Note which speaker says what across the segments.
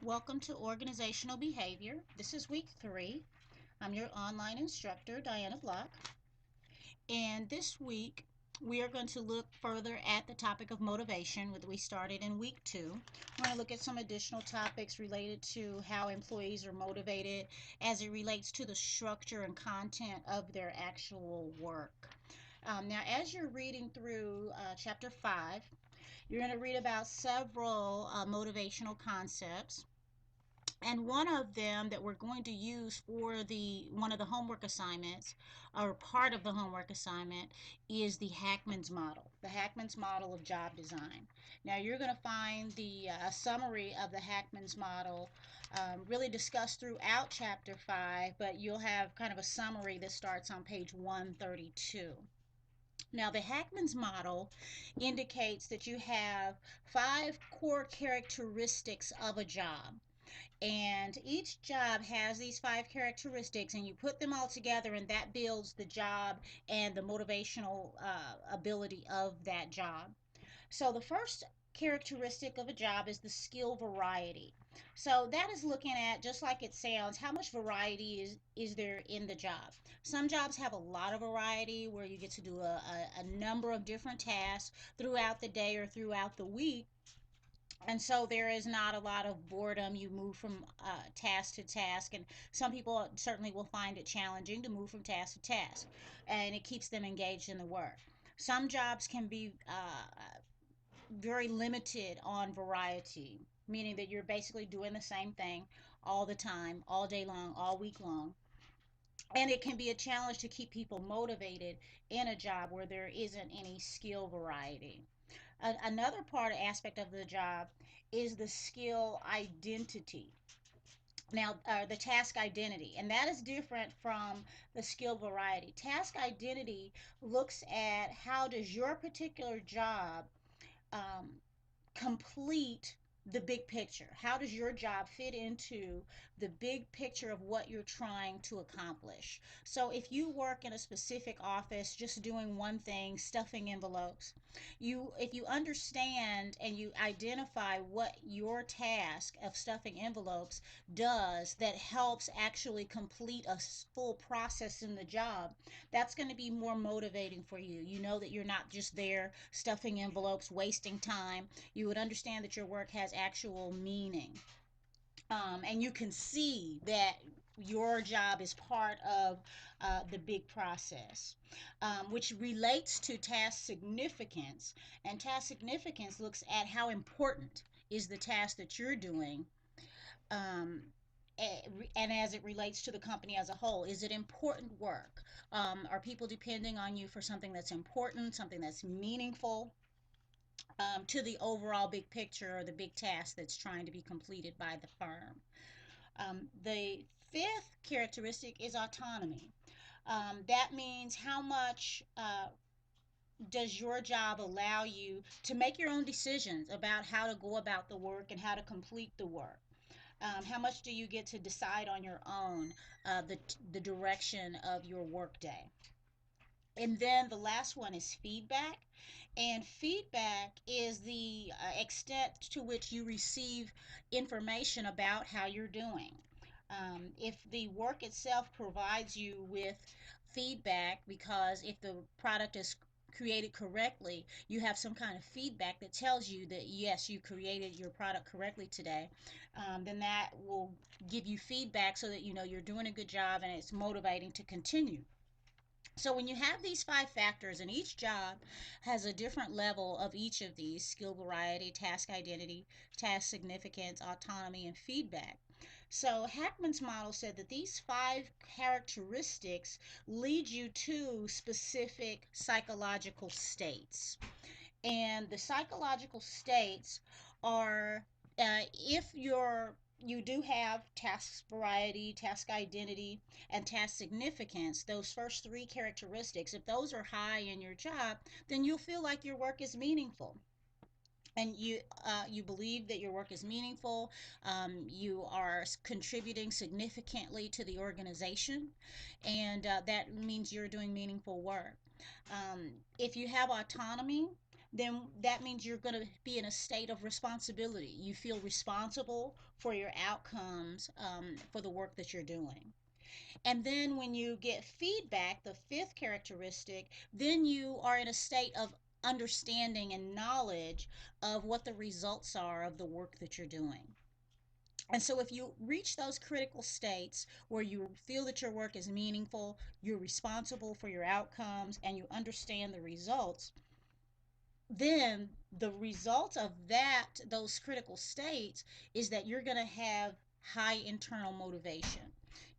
Speaker 1: Welcome to Organizational Behavior. This is week 3. I'm your online instructor, Diana Block. And this week, we are going to look further at the topic of motivation, that we started in week 2. We're going to look at some additional topics related to how employees are motivated as it relates to the structure and content of their actual work. Now, as you're reading through chapter 5, you're going to read about several motivational concepts, and one of them that we're going to use for the one of the homework assignments, or part of the homework assignment, is the Hackman's model of job design. Now you're going to find the summary of the Hackman's model really discussed throughout chapter 5, but you'll have kind of a summary that starts on page 132. Now, the Hackman's model indicates that you have 5 core characteristics of a job, and each job has these 5 characteristics, and you put them all together, and that builds the job and the motivational ability of that job. So the first characteristic of a job is the skill variety. So that is looking at, just like it sounds, how much variety is there in the job. Some jobs have a lot of variety where you get to do a number of different tasks throughout the day or throughout the week, and so there is not a lot of boredom. You move from task to task, and some people certainly will find it challenging to move from task to task, and it keeps them engaged in the work. Some jobs can be very limited on variety, meaning that you're basically doing the same thing all the time, all day long, all week long, and it can be a challenge to keep people motivated in a job where there isn't any skill variety. Another part aspect of the job is the skill identity. Now, the task identity, and that is different from the skill variety. Task identity looks at how does your particular job um, complete the big picture. How does your job fit into the big picture of what you're trying to accomplish? So if you work in a specific office just doing one thing, stuffing envelopes, if you understand and you identify what your task of stuffing envelopes does that helps actually complete a full process in the job, that's going to be more motivating for you. You know that you're not just there stuffing envelopes, wasting time. You would understand that your work has actual meaning. And you can see that your job is part of the big process, which relates to task significance. And task significance looks at how important is the task that you're doing, um, and as it relates to the company as a whole. Is it important work? Are people depending on you for something that's important, something that's meaningful, to the overall big picture or the big task that's trying to be completed by the firm? The fifth characteristic is autonomy. That means how much does your job allow you to make your own decisions about how to go about the work and how to complete the work? How much do you get to decide on your own the direction of your workday? And then the last one is feedback. And feedback is the extent to which you receive information about how you're doing. If the work itself provides you with feedback, because if the product is created correctly, you have some kind of feedback that tells you that yes, you created your product correctly today, then that will give you feedback so that you know you're doing a good job and it's motivating to continue. So when you have these 5 factors, and each job has a different level of each of these: skill variety, task identity, task significance, autonomy, and feedback. So Hackman's model said that these 5 characteristics lead you to specific psychological states. And the psychological states are, if you do have task variety, task identity, and task significance, those first 3 characteristics, if those are high in your job, then you'll feel like your work is meaningful. And you believe that your work is meaningful. You are contributing significantly to the organization, and that means you're doing meaningful work. If you have autonomy, then that means you're going to be in a state of responsibility. You feel responsible for your outcomes, for the work that you're doing. And then when you get feedback, the fifth characteristic, then you are in a state of understanding and knowledge of what the results are of the work that you're doing. And so, if you reach those critical states where you feel that your work is meaningful, you're responsible for your outcomes, and you understand the results, then the result of those critical states, is that you're going to have high internal motivation.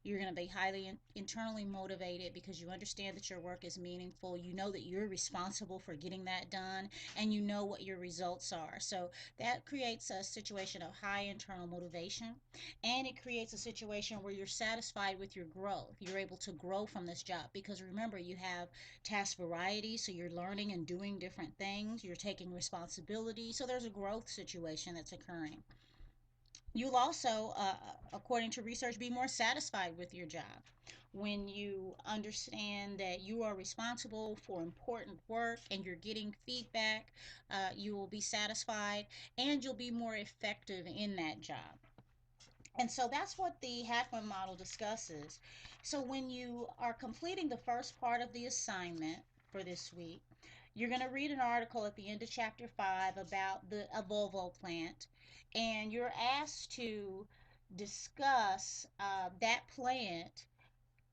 Speaker 1: You're going to be highly internally motivated because you understand that your work is meaningful. You know that you're responsible for getting that done, and you know what your results are. So that creates a situation of high internal motivation, and it creates a situation where you're satisfied with your growth. You're able to grow from this job because remember, you have task variety, so you're learning and doing different things, you're taking responsibility, so there's a growth situation that's occurring. You'll also, according to research, be more satisfied with your job when you understand that you are responsible for important work and you're getting feedback. You will be satisfied, and you'll be more effective in that job. And so that's what the Hackman model discusses. So when you are completing the first part of the assignment for this week, you're going to read an article at the end of chapter 5 about a Volvo plant, and you're asked to discuss that plant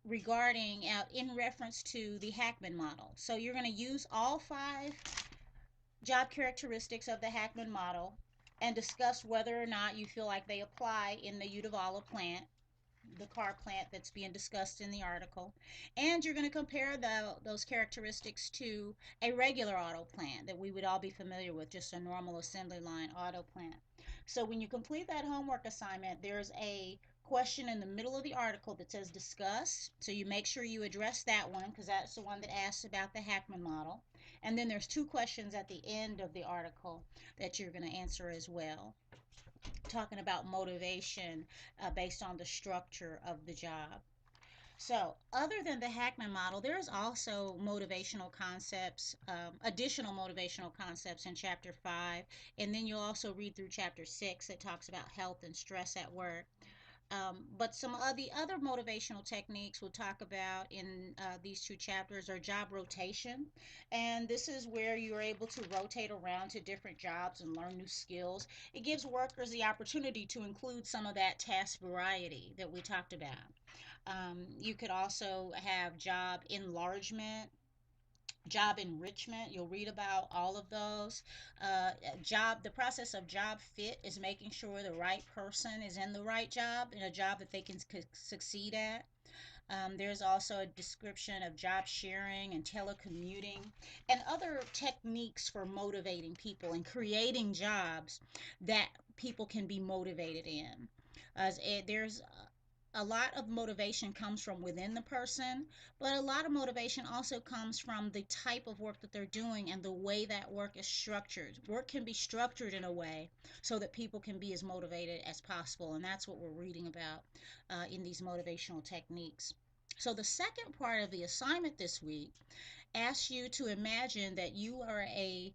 Speaker 1: regarding in reference to the Hackman model. So you're going to use all 5 job characteristics of the Hackman model and discuss whether or not you feel like they apply in the Udavala plant, the car plant that's being discussed in the article. And you're going to compare those characteristics to a regular auto plant that we would all be familiar with, just a normal assembly line auto plant. So when you complete that homework assignment, there's a question in the middle of the article that says discuss. So you make sure you address that one because that's the one that asks about the Hackman model. And then there's 2 questions at the end of the article that you're going to answer as well, talking about motivation based on the structure of the job. So, other than the Hackman model, there's also motivational concepts, additional motivational concepts in chapter 5. And then you'll also read through chapter 6 that talks about health and stress at work. But some of the other motivational techniques we'll talk about in these 2 chapters are job rotation. And this is where you're able to rotate around to different jobs and learn new skills. It gives workers the opportunity to include some of that task variety that we talked about. You could also have job enlargement, job enrichment. You'll read about all of those. The process of job fit is making sure the right person is in the right job, in a job that they can succeed at. There's also a description of job sharing and telecommuting and other techniques for motivating people and creating jobs that people can be motivated in. There's a lot of motivation comes from within the person, but a lot of motivation also comes from the type of work that they're doing and the way that work is structured. Work can be structured in a way so that people can be as motivated as possible, and that's what we're reading about in these motivational techniques. So, the second part of the assignment this week asks you to imagine that you are a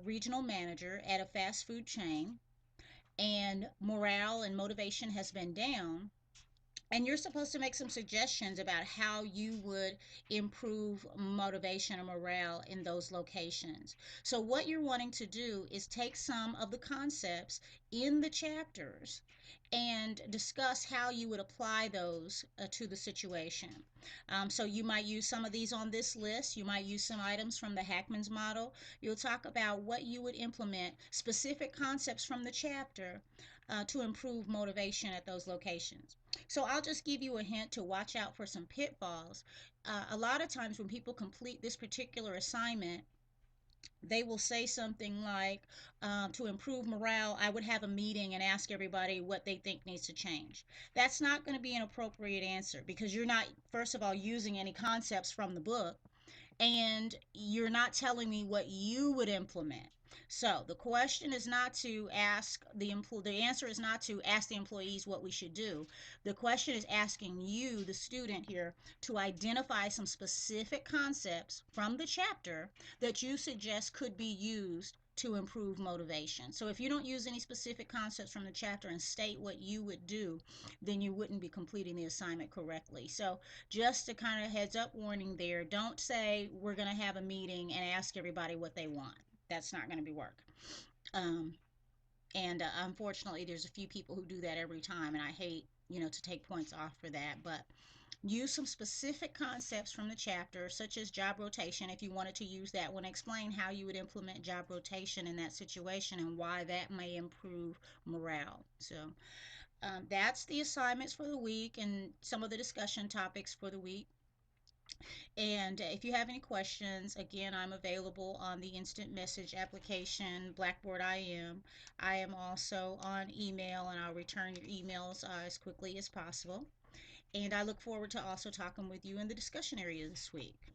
Speaker 1: regional manager at a fast food chain, and morale and motivation has been down, and you're supposed to make some suggestions about how you would improve motivation and morale in those locations. So, what you're wanting to do is take some of the concepts in the chapters and discuss how you would apply those to the situation. So, you might use some of these on this list. You might use some items from the Hackman's model. You'll talk about what you would implement, specific concepts from the chapter to improve motivation at those locations. So I'll just give you a hint to watch out for some pitfalls. A lot of times when people complete this particular assignment, they will say something like, to improve morale, I would have a meeting and ask everybody what they think needs to change. That's not going to be an appropriate answer because you're not, first of all, using any concepts from the book, and you're not telling me what you would implement. So the question is not to ask the answer is not to ask the employees what we should do. The question is asking you, the student here, to identify some specific concepts from the chapter that you suggest could be used to improve motivation. So if you don't use any specific concepts from the chapter and state what you would do, then you wouldn't be completing the assignment correctly. So just a kind of heads up warning there, don't say we're going to have a meeting and ask everybody what they want. That's not going to be work. Um, and unfortunately, there's a few people who do that every time, and I hate, to take points off for that. But use some specific concepts from the chapter, such as job rotation, if you wanted to use that one. Explain how you would implement job rotation in that situation and why that may improve morale. So that's the assignments for the week and some of the discussion topics for the week. And if you have any questions, again, I'm available on the instant message application, Blackboard IM. I am also on email, and I'll return your emails as quickly as possible. And I look forward to also talking with you in the discussion area this week.